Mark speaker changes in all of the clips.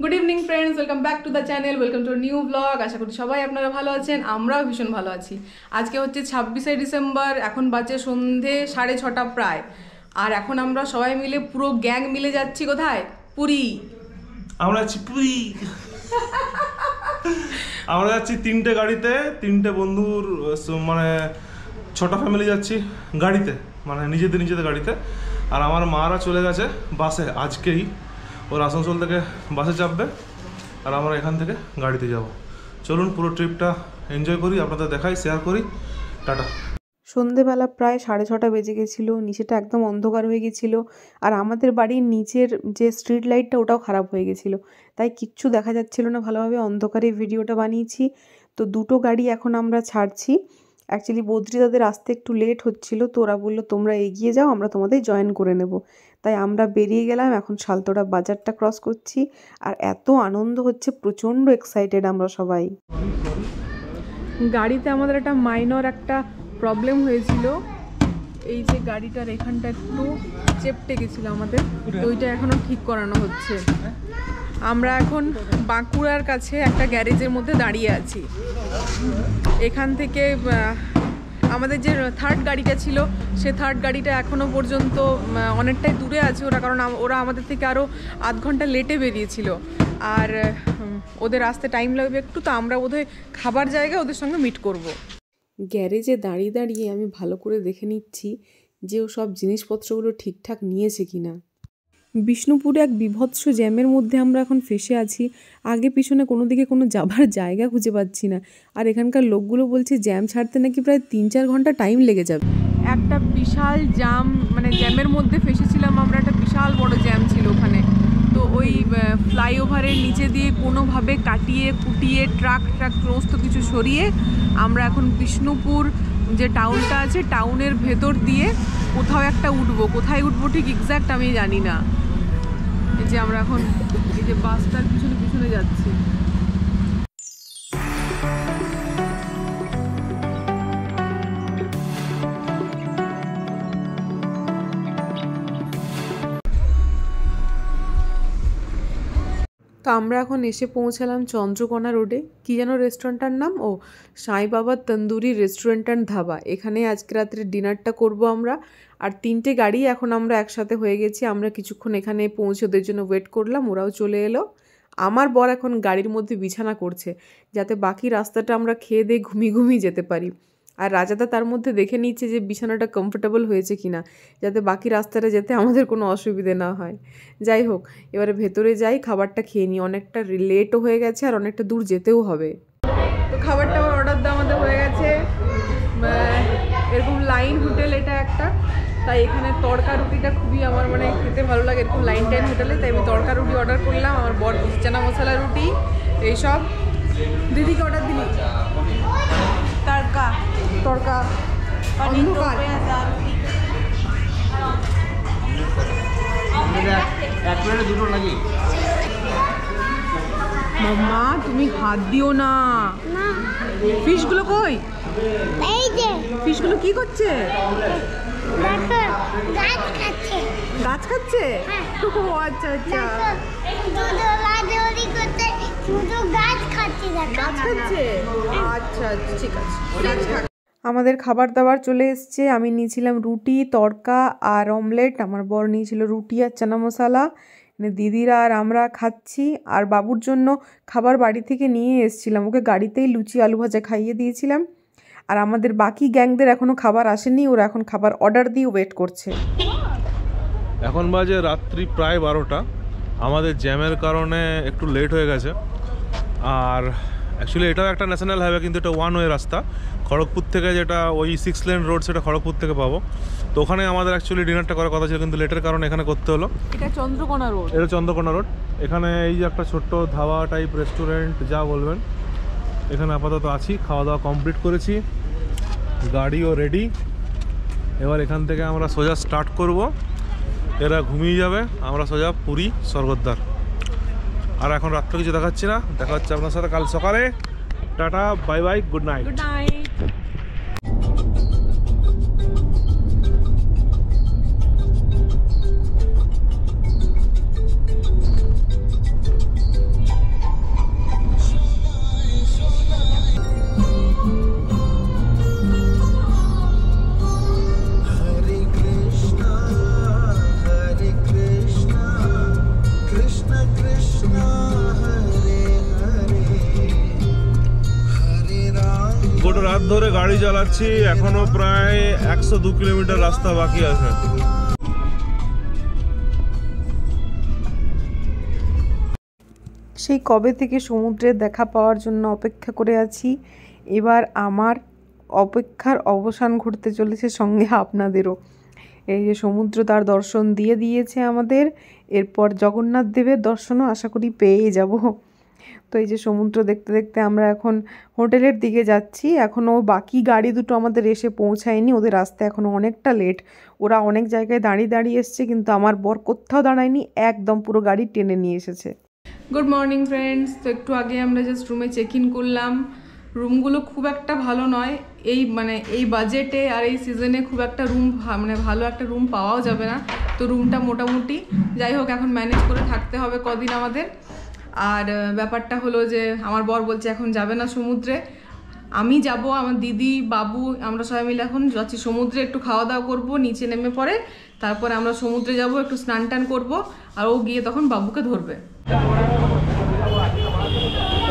Speaker 1: Good evening friends, welcome back to the channel, welcome to new blog. আশা করি সবাই আপনারা ভালো আছেন, আমরাও ভীষণ ভালো আছি। আজকে হচ্ছে 26শে ডিসেম্বর, এখন বাজে সন্ধে 6:30 প্রায়। আর এখন আমরা সবাই মিলে পুরো গ্যাং মিলে যাচ্ছি কোথায়? পুরী।
Speaker 2: আমরা যাচ্ছি পুরী। আমরা যাচ্ছি তিনটে গাড়িতে, তিনটে বন্ধুর মানে ছোট ফ্যামিলি যাচ্ছি গাড়িতে, মানে নিজেদের গাড়িতে। আর আমার মারা চলে গেছে বাসে, আজকেই ওর আসানসোল থেকে বাসে চাপবে, আর আমরা এখান থেকে গাড়িতে যাব। চলুন পুরো ট্রিপটা এনজয় করি, আপনাদের দেখাই, শেয়ার করি। টাটা।
Speaker 3: সন্ধেবেলা প্রায় 6:30 বেজে গেছিলো, নিচেটা একদম অন্ধকার হয়ে গেছিলো। আর আমাদের বাড়ির নিচের যে স্ট্রিট লাইটটা ওটাও খারাপ হয়ে গেছিলো, তাই কিচ্ছু দেখা যাচ্ছিলো না ভালোভাবে, অন্ধকারে ভিডিওটা বানিয়েছি। তো দুটো গাড়ি এখন আমরা ছাড়ছি। অ্যাকচুয়ালি বদ্রিদাদের আসতে একটু লেট হচ্ছিলো, তো ওরা বললো তোমরা এগিয়ে যাও, আমরা তোমাদের জয়েন করে নেব। তাই আমরা বেরিয়ে গেলাম, এখন শালতোড়া বাজারটা ক্রস করছি। আর এত আনন্দ হচ্ছে, প্রচণ্ড এক্সাইটেড আমরা সবাই। গাড়িতে আমাদের একটা মাইনর একটা প্রবলেম হয়েছিল, এই যে গাড়িটার এখানটা একটু চেপটে গেছিলো আমাদের, তো ওইটা এখনও ঠিক করানো হচ্ছে। আমরা এখন বাঁকুড়ার কাছে একটা গ্যারেজের মধ্যে দাঁড়িয়ে আছি। এখান থেকে আমাদের যে থার্ড গাড়িটা ছিল, সে থার্ড গাড়িটা এখনও পর্যন্ত অনেকটাই দূরে আছে ওরা, কারণ ওরা আমাদের থেকে আরও আধ ঘন্টা লেটে বেরিয়েছিল। আর ওদের আসতে টাইম লাগবে একটু, তো আমরা বোধহয় খাবার জায়গায় ওদের সঙ্গে মিট করব। গ্যারেজে দাঁড়িয়ে দাঁড়িয়ে আমি ভালো করে দেখে নিচ্ছি যে ও সব জিনিসপত্রগুলো ঠিকঠাক নিয়েছে কিনা। বিষ্ণুপুরে এক বিভৎস জ্যামের মধ্যে আমরা এখন ফেসে আছি, আগে পিছনে কোনো দিকে কোনো যাবার জায়গা খুঁজে পাচ্ছি না। আর এখানকার লোকগুলো বলছে জ্যাম ছাড়তে নাকি প্রায় 3-4 ঘন্টা টাইম লেগে যাবে। একটা বিশাল জ্যাম, মানে জ্যামের মধ্যে ফেসেছিলাম আমরা, একটা বিশাল বড় জ্যাম ছিল ওখানে। তো ওই ফ্লাইওভারের নিচে দিয়ে কোনোভাবে কাটিয়ে কুটিয়ে ট্রাক সমস্ত কিছু সরিয়ে আমরা এখন বিষ্ণুপুর যে টাউনটা আছে, টাউনের ভেতর দিয়ে কোথাও একটা উঠবো। কোথায় উঠবো ঠিক এক্স্যাক্ট আমি জানি না। এই যে আমরা এখন এই যে বাসটার পিছনে পিছনে যাচ্ছি। তো আমরা এখন এসে পৌঁছালাম চন্দ্রকোনা রোডে। কী যেন রেস্টুরেন্টটার নাম? ও সাই বাবা তন্দুরি রেস্টুরেন্ট অ্যান্ড ধাবা। এখানে আজকে রাত্রে ডিনারটা করব আমরা। আর তিনটে গাড়ি এখন আমরা একসাথে হয়ে গেছি। আমরা কিছুক্ষণ এখানে পৌঁছে ওদের জন্য ওয়েট করলাম, ওরাও চলে এলো। আমার বর এখন গাড়ির মধ্যে বিছানা করছে, যাতে বাকি রাস্তাটা আমরা খেয়ে দিয়ে ঘুমিয়ে যেতে পারি। আর রাজাদা তার মধ্যে দেখে নিচ্ছে যে বিছানাটা কমফোর্টেবল হয়েছে কিনা, যাতে বাকি রাস্তাটা যেতে আমাদের কোনো অসুবিধে না হয়। যাই হোক, এবারে ভেতরে যাই, খাবারটা খেয়ে নিই। অনেকটা লেটও হয়ে গেছে আর অনেকটা দূর যেতেও হবে। তো খাবারটা আমার অর্ডার দেওয়া আমাদের হয়ে গেছে। এরকম লাইন হোটেল এটা একটা, তাই এখানে তড়কা রুটিটা খুবই আমার মানে খেতে ভালো লাগে এরকম লাইন টাইন হোটেলে, তাই আমি তড়কা রুটি অর্ডার করলাম। আমার বর চানা মশলা রুটি এইসব। দিদিকে অর্ডার দিলি তড়কা অন্ধকার। মাম্মা তুমি হাত দিও না। ফিশগুলো কই? ফিশগুলো কি করছে? গাছ খাচ্ছে। ও আচ্ছা আচ্ছা, গাছ খাচ্ছে। আচ্ছা আচ্ছা, ঠিক আছে। আমাদের খাবার দাবার চলে এসছে। আমি নিয়েছিলাম রুটি, তড়কা আর অমলেট। আমার বর নিয়েছিল রুটি আর চানা মশলা। দিদিরা আর আমরা খাচ্ছি। আর বাবুর জন্য খাবার বাড়ি থেকে নিয়ে এসেছিলাম, ওকে গাড়িতেই লুচি আলু ভাজা খাইয়ে দিয়েছিলাম। আর আমাদের বাকি গ্যাংদের এখনও খাবার আসেনি, ওরা এখন খাবার অর্ডার দিয়ে ওয়েট করছে।
Speaker 2: এখন বাজে রাত্রি প্রায় 12টা। আমাদের জ্যামের কারণে একটু লেট হয়ে গেছে। আর অ্যাকচুয়ালি এটাও একটা ন্যাশনাল হাইওয়ে, কিন্তু এটা ওয়ান ওয়ে রাস্তা। খড়গপুর থেকে যেটা ওই 6 লেন রোড, সেটা খড়গপুর থেকে পাবো। তো ওখানে আমাদের অ্যাকচুয়ালি ডিনারটা করার কথা ছিল, কিন্তু লেটের কারণে এখানে করতে হলো।
Speaker 1: এটা চন্দ্রকোনা রোড।
Speaker 2: এটা চন্দ্রকোনা রোড। এখানে এই যে একটা ছোট্ট ধাবা টাইপ রেস্টুরেন্ট, যা বলবেন, এখানে আপাতত আছি। খাওয়া দাওয়া কমপ্লিট করেছি, গাড়িও রেডি। এবার এখান থেকে আমরা সোজা স্টার্ট করব। এরা ঘুমিয়ে যাবে, আমরা সোজা পুরী স্বর্গদ্বার। আর এখন রাত্রে কিছু দেখাচ্ছি না, দেখা হচ্ছে আপনার সাথে কাল সকালে। Tata, bye bye, good night.
Speaker 1: Good night.
Speaker 2: গোটা রাত ধরে গাড়ি চালাচ্ছি, এখনো প্রায় 102 কিলোমিটার রাস্তা বাকি আছে।
Speaker 3: সেই কবে থেকে সমুদ্রের দেখা পাওয়ার জন্য অপেক্ষা করে আছি। এবার আমার অপেক্ষার অবসান ঘটতে চলেছে, সঙ্গে আপনাদেরও। এই যে সমুদ্র তার দর্শন দিয়ে দিয়েছে আমাদের, এরপর জগন্নাথ দেবের দর্শনও আশা করি পেয়ে যাব। তো এই যে সমুদ্র দেখতে দেখতে আমরা এখন হোটেলের দিকে যাচ্ছি। এখনও বাকি গাড়ি দুটো আমাদের এসে পৌঁছায়নি, ওদের আসতে এখনও অনেকটা লেট। ওরা অনেক জায়গায় দাঁড়িয়ে দাঁড়িয়ে এসছে, কিন্তু আমার বর কোথাও দাঁড়ায়নি, একদম পুরো গাড়ি টেনে নিয়ে এসেছে।
Speaker 1: Good morning friends. তো একটু আগে আমরা জাস্ট রুমে চেক ইন করলাম। রুমগুলো খুব একটা ভালো নয়, এই বাজেটে আর এই সিজনে খুব একটা রুম ভালো একটা রুম পাওয়াও যাবে না। তো রুমটা মোটামুটি যাই হোক এখন ম্যানেজ করে থাকতে হবে কদিন আমাদের। আর ব্যাপারটা হলো যে আমার বর বলছে এখন যাবে না সমুদ্রে, আমি যাব, আমার দিদি বাবু আমরা সবাই মিলে এখন যাচ্ছি সমুদ্রে, একটু খাওয়া দাওয়া করবো, নিচে নেমে পড়ে তারপরে আমরা সমুদ্রে যাব, একটু স্নান টান করবো, আর ও গিয়ে তখন বাবুকে ধরবে।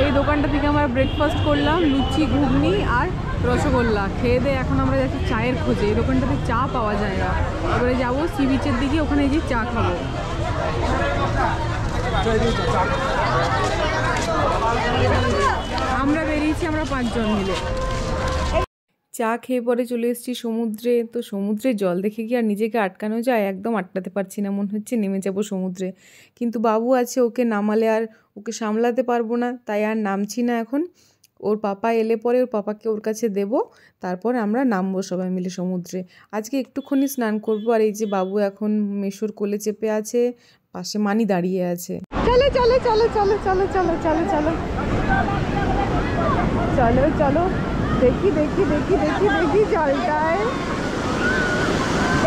Speaker 1: এই দোকানটা থেকে আমরা ব্রেকফাস্ট করলাম, লুচি ঘুগনি আর রসগোল্লা খেয়ে দিয়ে এখন আমরা যাচ্ছি চায়ের খোঁজে। এই দোকানটাতে চা পাওয়া যায় না, এবারে যাবো সি বিচের দিকে, ওখানে গিয়ে চা খাবো। আমরা বেরিয়েছি আমরা 5 জন মিলে। চা খেয়ে পরে চলে এসেছি সমুদ্রে। তো সমুদ্রের জল দেখে কি আর নিজেকে আটকানো যায়? একদম আটকাতে পারছি না, মনে হচ্ছে নেমে যাব সমুদ্রে। কিন্তু বাবু আছে, ওকে নামালে আর ওকে সামলাতে পারবো না, তাই আর নামছি না এখন। ওর পাপা এলে পরে ওর পাপাকে ওর কাছে দেবো, তারপর আমরা নামবো সবাই মিলে সমুদ্রে। আজকে একটুখানি স্নান করবো। আর এই যে বাবু এখন মেশোর কোলে চেপে আছে, পাশে মানি দাঁড়িয়ে আছে। চলো চলো চলো চলো চলো চলো চলো চলো চলো চলো দেখি দেখি দেখি দেখি দেখি জলটায়,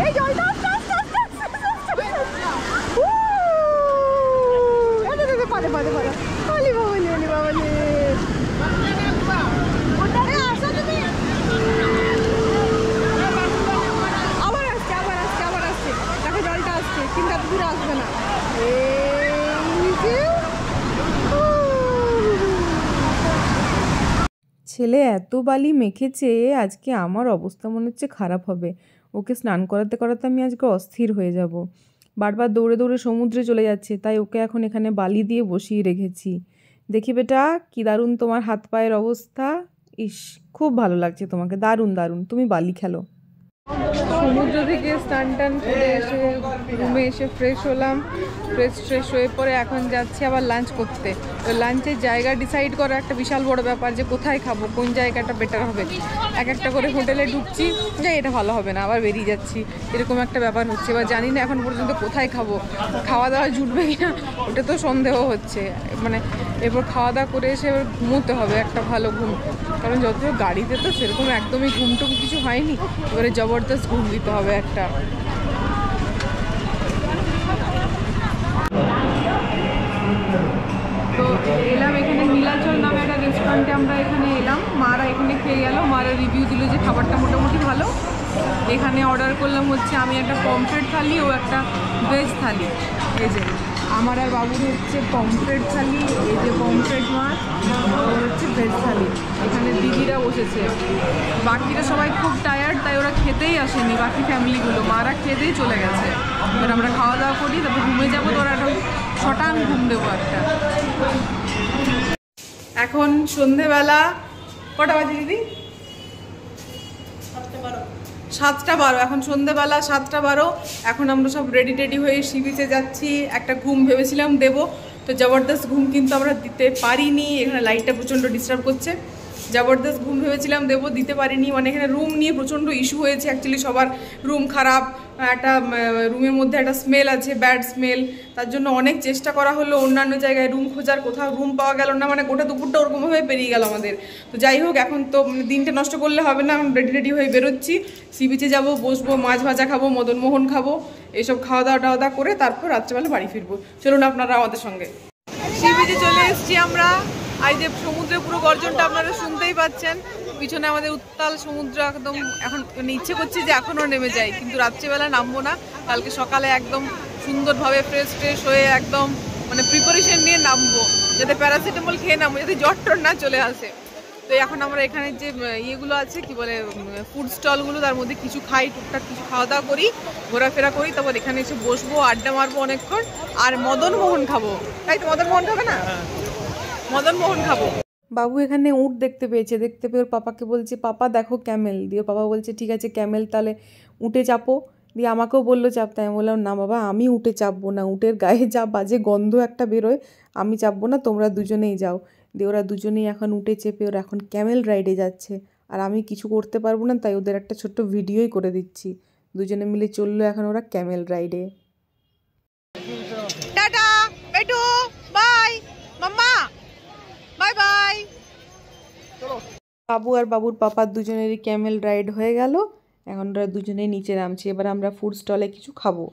Speaker 1: এই জলটা পারে পারে পারে অলি বাবলি অলি বাবলি। আবার আসছে আবার আসছে আবার আসছে, দেখো জলটা আসছে, কিন্তু এত দূরে আসবে না। ছেলে এত বালি মেখেছে, আজকে আমার অবস্থা মনে হচ্ছে খারাপ হবে। ওকে স্নান করাতে করাতে আমি আজকে অস্থির হয়ে যাব। বারবার দৌড়ে দৌড়ে সমুদ্রে চলে যাচ্ছে, তাই ওকে এখন এখানে বালি দিয়ে বসিয়ে রেখেছি। দেখি বেটা কি দারুণ তোমার হাত পায়ের অবস্থা, ইস খুব ভালো লাগছে তোমাকে, দারুণ দারুণ, তুমি বালি খেলো। সমুদ্র থেকে স্নান টান করে এসে রুমে এসে ফ্রেশ হলাম। ফ্রেশ হয়ে পরে এখন যাচ্ছি আবার লাঞ্চ করতে। তো লাঞ্চের জায়গা ডিসাইড করা একটা বিশাল বড় ব্যাপার, যে কোথায় খাবো, কোন জায়গাটা বেটার হবে। একটা করে হোটেলে ঢুকছি, যে এটা ভালো হবে না, আবার বেরিয়ে যাচ্ছি, এরকম একটা ব্যাপার হচ্ছে। এবার জানি না এখন পর্যন্ত কোথায় খাবো, খাওয়া দাওয়া জুটবে কিনা ওটা তো সন্দেহ হচ্ছে। এরপর খাওয়া দাওয়া করে এসে এবার ঘুমোতে হবে একটা ভালো ঘুম, কারণ যত গাড়িতে তো সেরকম একদমই ঘুমটুকু কিছু হয়নি। এবারে জবরদস্ত ঘুম দিতে হবে একটা। তো এলাম এখানে নীলাচল নামে একটা রেস্টুরেন্টে, আমরা এখানে এলাম, মারা এখানে খেয়ে গেল, মারা রিভিউ দিল যে খাবারটা মোটামুটি ভালো। এখানে অর্ডার করলাম হচ্ছে আমি একটা পমফ্রেট থালি ও একটা ভেজ থালি। এই যে আমার আর বাবুর হচ্ছে পমফ্রেট থালি, এই যে পমফ্রেট মাছ, ওর হচ্ছে ভেজ থালি। এখানে দিদিরা বসেছে, বাকিরা সবাই খুব টায়ার্ড, তাই ওরা খেতেই আসেনি, বাকি ফ্যামিলিগুলো মারা খেতেই চলে গেছে। এবার আমরা খাওয়া দাওয়া করি, তারপর ঘুমে যাবো, তো ওরা একটা ছটান ঘুম দেবো একটা। এখন সন্ধেবেলা কটা বাজে দিদি? 7:12। এখন সন্ধেবেলা 7:12। এখন আমরা সব রেডি টেডি হয়ে সি বিচে যাচ্ছি। একটা ঘুম ভেবেছিলাম দেবো, তো জবরদস্ত ঘুম কিন্তু আমরা দিতে পারিনি, এখানে লাইটটা প্রচণ্ড ডিস্টার্ব করছে। জবরদস্ত ঘুম ভেবেছিলাম দেবো, দিতে পারিনি। এখানে রুম নিয়ে প্রচণ্ড ইস্যু হয়েছে, অ্যাকচুয়ালি সবার রুম খারাপ, একটা রুমের মধ্যে একটা স্মেল আছে, ব্যাড স্মেল। তার জন্য অনেক চেষ্টা করা হলো অন্যান্য জায়গায় রুম খোঁজার, কোথাও রুম পাওয়া গেল না। গোটা দুপুরটা ওরকমভাবে পেরিয়ে গেল আমাদের। তো যাই হোক, এখন তো দিনটা নষ্ট করলে হবে না, এখন রেডি হয়ে বেরোচ্ছি, সি বিচে যাবো, বসবো, মাছ ভাজা খাবো, মদনমোহন খাবো, এইসব খাওয়া দাওয়া করে তারপর রাত্রেবেলা বাড়ি ফিরবো। চলুন আপনারা আমাদের সঙ্গে। সি বিচে চলে এসেছি আমরা। আর যে সমুদ্রের পুরো গর্জনটা আপনারা শুনতেই পাচ্ছেন, পিছনে আমাদের উত্তাল সমুদ্র একদম। এখন ইচ্ছে করছে যে এখনও নেমে যাই, কিন্তু রাত্রিবেলা নামবো না, কালকে সকালে একদম সুন্দরভাবে ফ্রেশ হয়ে একদম
Speaker 3: মানে প্রিপারেশন নিয়ে নামবো, যাতে প্যারাসিটামল খেয়ে নামবো, যাতে জ্বর টর না চলে আসে। তো এখন আমরা এখানে যে ইয়েগুলো আছে কি বলে ফুড স্টলগুলো, তার মধ্যে কিছু খাই, টুকটাক কিছু খাওয়া দাওয়া করি, ঘোরাফেরা করি, তারপর এখানে এসে বসবো, আড্ডা মারবো অনেকক্ষণ, আর মদন মোহন খাবো। তাই তো, মদন মোহন খাবে না? মদন মোহন খাবো। বাবু এখানে উট দেখতে পেয়েছে, দেখতে পেয়ে ওর পাপাকে বলছে পাপা দেখো ক্যামেল, দিয়ে ওর পাপা বলছে ঠিক আছে ক্যামেল, তাহলে উঠে চাপো। দিয়ে আমাকেও বললো চাপতে, আমি বললাম না বাবা আমি উঠে চাপবো না, উটের গায়ে যা বাজে গন্ধ একটা বেরোয়, আমি চাপবো না, তোমরা দুজনেই যাও। দিয়ে ওরা দুজনেই এখন উঠে চেপে ওরা এখন ক্যামেল রাইডে যাচ্ছে, আর আমি কিছু করতে পারবো না, তাই ওদের একটা ছোট্ট ভিডিওই করে দিচ্ছি। দুজনে মিলে চললো এখন ওরা ক্যামেল রাইডে। টাটা বেটু, বাই মাম্মা, বাই বাই। বাবু আর বাবুর পাপার দুজনেরই ক্যামেল রাইড হয়ে গেল, এখন ওরা দুজনেই নিচে নামছে। এবার আমরা ফুড স্টলে কিছু খাবো।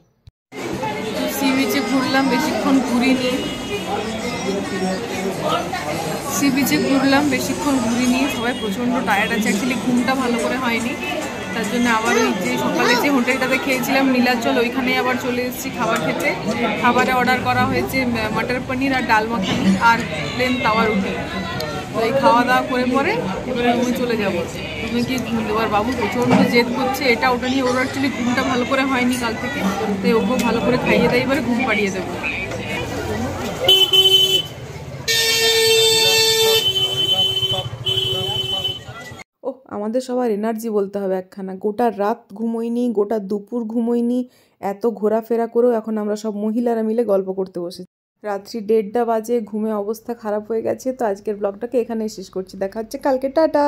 Speaker 3: সি বিচে ঘুরলাম, বেশিক্ষণ ঘুরিনি। সি বিচে ঘুরলাম, বেশিক্ষণ ঘুরিনি, সবাই প্রচণ্ড টায়ার্ড আছে। অ্যাকচুয়ালি ঘুমটা ভালো করে হয়নি, তার জন্য আবার ওই যে সকালে যে হোটেলটাতে খেয়েছিলাম নীলাচল, ওইখানে আবার চলে এসেছি খাবার খেতে। খাবারে অর্ডার করা হয়েছে মটর পনির আর ডাল মাখানি আর প্লেন তাওয়া রুটি। তো এই খাওয়া দাওয়া করে পরে এবারে রুমে চলে যাবো। রুমে গিয়ে ঘুম দেবো। আর বাবু প্রচণ্ড জেদ করছে এটা ওটা নিয়ে, ওর অ্যাকচুয়ালি ঘুমটা ভালো করে হয়নি কাল থেকে, তাই ওকেও ভালো করে খাইয়ে দেয়, এবারে ঘুম পাড়িয়ে দেবো। ওহ, আমাদের সবার এনার্জি বলতে হবে একখানা। গোটা রাত ঘুমোইনি, গোটা দুপুর ঘুমোইনি, এত ঘোরাফেরা করেও এখন আমরা সব মহিলারা মিলে গল্প করতে বসেছি। রাত্রি 1:30 বাজে, ঘুমে অবস্থা খারাপ হয়ে গেছে। তো আজকের ব্লগটাকে এখানেই শেষ করছি, দেখা হচ্ছে কালকে, টাটা।